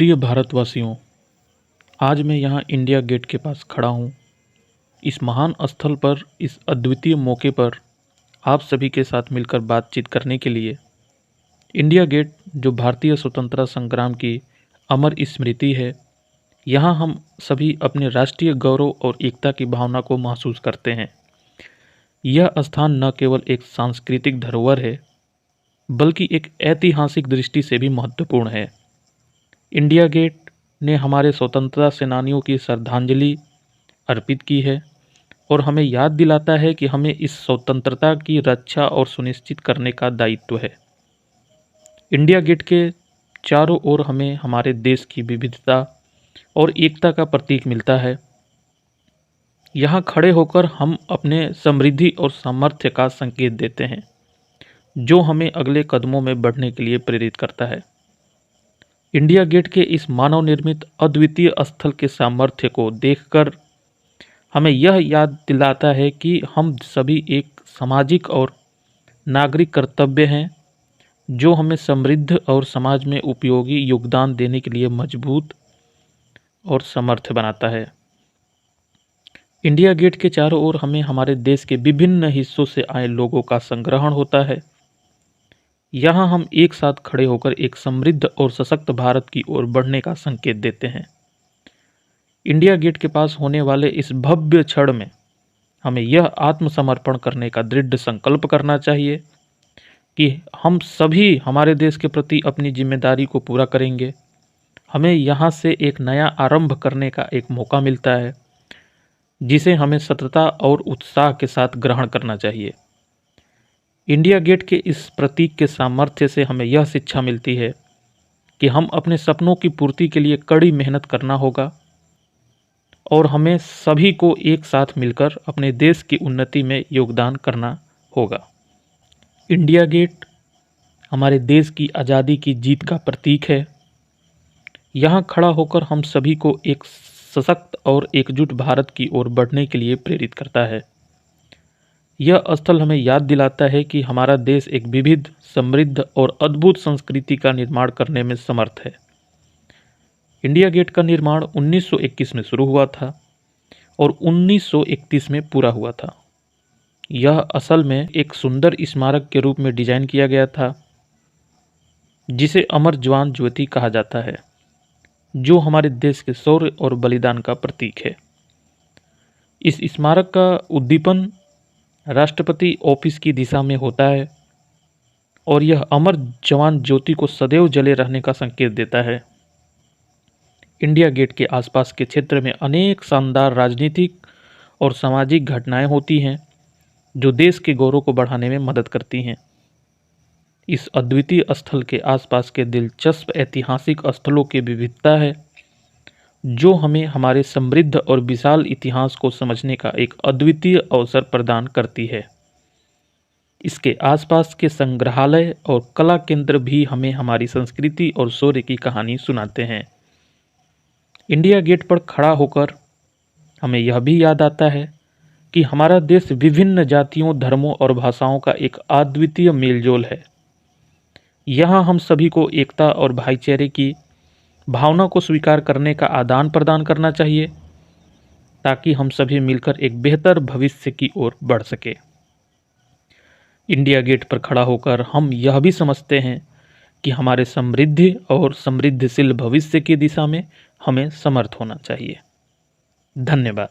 प्रिय भारतवासियों, आज मैं यहाँ इंडिया गेट के पास खड़ा हूँ। इस महान स्थल पर, इस अद्वितीय मौके पर आप सभी के साथ मिलकर बातचीत करने के लिए। इंडिया गेट जो भारतीय स्वतंत्रता संग्राम की अमर स्मृति है, यहाँ हम सभी अपने राष्ट्रीय गौरव और एकता की भावना को महसूस करते हैं। यह स्थान न केवल एक सांस्कृतिक धरोहर है, बल्कि एक ऐतिहासिक दृष्टि से भी महत्वपूर्ण है। इंडिया गेट ने हमारे स्वतंत्रता सेनानियों की श्रद्धांजलि अर्पित की है और हमें याद दिलाता है कि हमें इस स्वतंत्रता की रक्षा और सुनिश्चित करने का दायित्व है। इंडिया गेट के चारों ओर हमें हमारे देश की विविधता और एकता का प्रतीक मिलता है। यहाँ खड़े होकर हम अपने समृद्धि और सामर्थ्य का संकेत देते हैं, जो हमें अगले कदमों में बढ़ने के लिए प्रेरित करता है। इंडिया गेट के इस मानव निर्मित अद्वितीय स्थल के सामर्थ्य को देखकर हमें यह याद दिलाता है कि हम सभी एक सामाजिक और नागरिक कर्तव्य हैं, जो हमें समृद्ध और समाज में उपयोगी योगदान देने के लिए मजबूत और समर्थ बनाता है। इंडिया गेट के चारों ओर हमें हमारे देश के विभिन्न हिस्सों से आए लोगों का संग्रहण होता है। यहाँ हम एक साथ खड़े होकर एक समृद्ध और सशक्त भारत की ओर बढ़ने का संकेत देते हैं। इंडिया गेट के पास होने वाले इस भव्य क्षण में हमें यह आत्मसमर्पण करने का दृढ़ संकल्प करना चाहिए कि हम सभी हमारे देश के प्रति अपनी जिम्मेदारी को पूरा करेंगे। हमें यहाँ से एक नया आरंभ करने का एक मौका मिलता है, जिसे हमें सतर्कता और उत्साह के साथ ग्रहण करना चाहिए। इंडिया गेट के इस प्रतीक के सामर्थ्य से हमें यह शिक्षा मिलती है कि हम अपने सपनों की पूर्ति के लिए कड़ी मेहनत करना होगा और हमें सभी को एक साथ मिलकर अपने देश की उन्नति में योगदान करना होगा। इंडिया गेट हमारे देश की आज़ादी की जीत का प्रतीक है। यहाँ खड़ा होकर हम सभी को एक सशक्त और एकजुट भारत की ओर बढ़ने के लिए प्रेरित करता है। यह स्थल हमें याद दिलाता है कि हमारा देश एक विविध, समृद्ध और अद्भुत संस्कृति का निर्माण करने में समर्थ है। इंडिया गेट का निर्माण 1921 में शुरू हुआ था और 1931 में पूरा हुआ था। यह असल में एक सुंदर स्मारक के रूप में डिजाइन किया गया था, जिसे अमर जवान ज्योति कहा जाता है, जो हमारे देश के शौर्य और बलिदान का प्रतीक है। इस स्मारक का उद्दीपन राष्ट्रपति ऑफिस की दिशा में होता है और यह अमर जवान ज्योति को सदैव जले रहने का संकेत देता है। इंडिया गेट के आसपास के क्षेत्र में अनेक शानदार राजनीतिक और सामाजिक घटनाएं होती हैं, जो देश के गौरव को बढ़ाने में मदद करती हैं। इस अद्वितीय स्थल के आसपास के दिलचस्प ऐतिहासिक स्थलों की विविधता है, जो हमें हमारे समृद्ध और विशाल इतिहास को समझने का एक अद्वितीय अवसर प्रदान करती है। इसके आसपास के संग्रहालय और कला केंद्र भी हमें हमारी संस्कृति और शौर्य की कहानी सुनाते हैं। इंडिया गेट पर खड़ा होकर हमें यह भी याद आता है कि हमारा देश विभिन्न जातियों, धर्मों और भाषाओं का एक अद्वितीय मेलजोल है। यहाँ हम सभी को एकता और भाईचारे की भावना को स्वीकार करने का आदान प्रदान करना चाहिए, ताकि हम सभी मिलकर एक बेहतर भविष्य की ओर बढ़ सके। इंडिया गेट पर खड़ा होकर हम यह भी समझते हैं कि हमारे समृद्धि और समृद्धशील भविष्य की दिशा में हमें समर्थ होना चाहिए। धन्यवाद।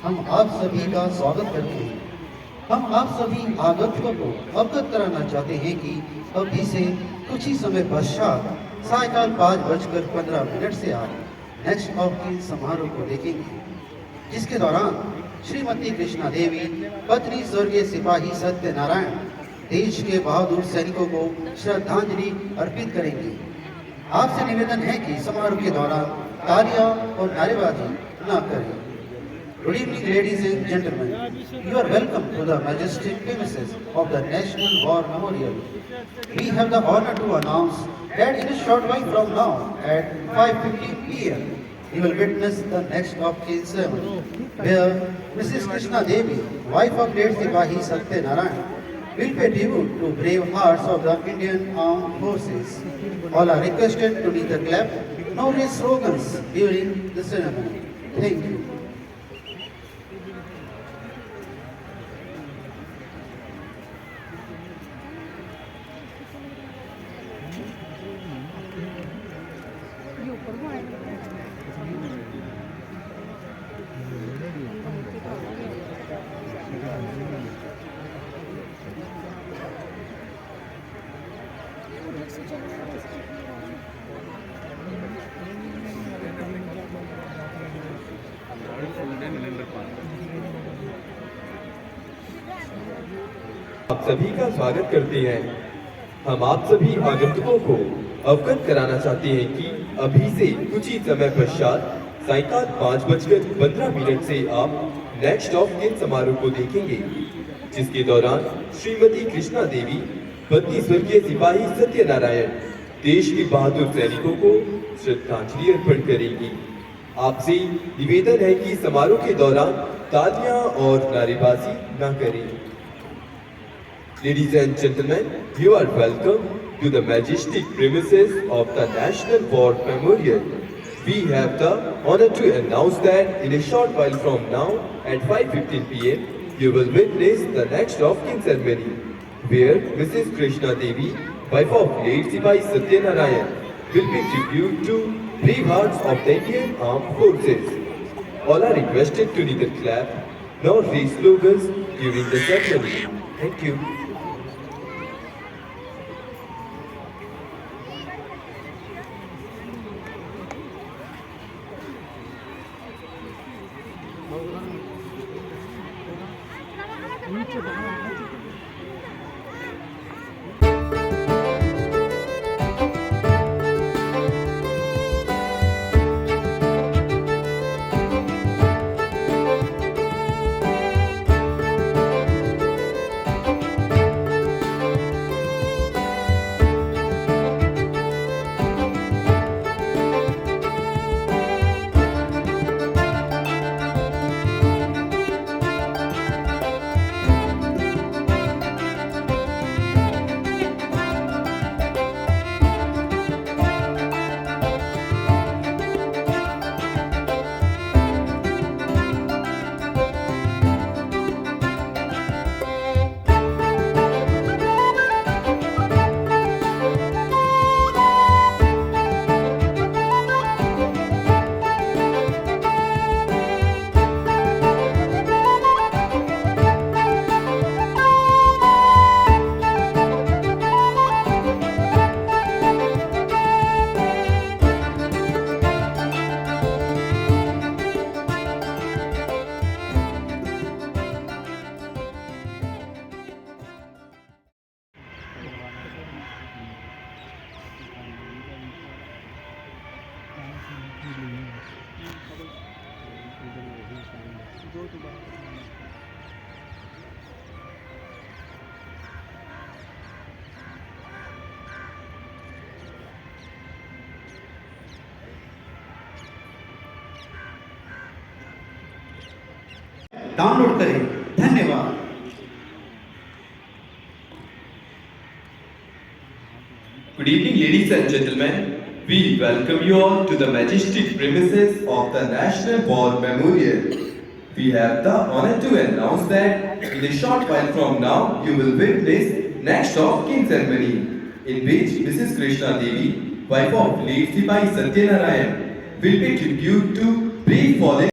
हम आप सभी का स्वागत करते हैं। हम आप सभी आगंतुकों को अवगत कराना चाहते हैं कि अभी से कुछ ही समय पश्चात सायकाल 5:15 से आप नेक्स्ट ऑफ कीन समारोह को देखेंगे, जिसके दौरान श्रीमती कृष्णा देवी पत्नी स्वर्गीय सिपाही सत्यनारायण देश के बहादुर सैनिकों को श्रद्धांजलि अर्पित करेंगे। आपसे निवेदन है कि समारोह के दौरान तालियां और नारेबाजी न करें। Good evening, ladies and gentlemen. You are welcome to the majestic premises of the National War Memorial. We have the honor to announce that in a short while from now, at 5:15 p.m., you will witness the next of kin ceremony, where Mrs. Krishna Devi, wife of late Sipahi Satyanarayan, will pay tribute to brave hearts of the Indian Armed Forces. All are requested to lead the clap, no raise slogans during the ceremony. Thank you. आप सभी का स्वागत करते हैं। हम आप सभी आगंतुकों को अवगत कराना चाहते हैं कि अभी से कुछ ही समय पश्चात सायकाल 5:15 से आप नेक्स्ट ऑफ कीन समारोह को देखेंगे, जिसके दौरान श्रीमती कृष्णा देवी पत्नी स्वर्गीय सिपाही सत्यनारायण देश के बहादुर सैनिकों को श्रद्धांजलि अर्पण करेंगी। आपसे निवेदन है कि समारोह के दौरान तालियां और नारेबाजी न करें। Ladies and gentlemen, you are welcome to the majestic premises of the National War Memorial. We have the honor to announce that in a short while from now at 5:15 p.m. you will witness the next of kin ceremony, where Mrs. Krishna Devi, wife of late Sipahi Satyanarayan, will pay tribute to brave hearts of the Indian Armed Forces. All are requested to neither clap nor raise slogans during the ceremony. Thank you. Download करें। धन्यवाद। Good evening, ladies and gentlemen. We welcome you all to the majestic premises of the National War Memorial. We have the honor to announce that in a short while from now, you will witness next of kin ceremony, in which Mrs. Krishna Devi, wife of late Sipai Satyanarayan, will pay tribute to brave fallen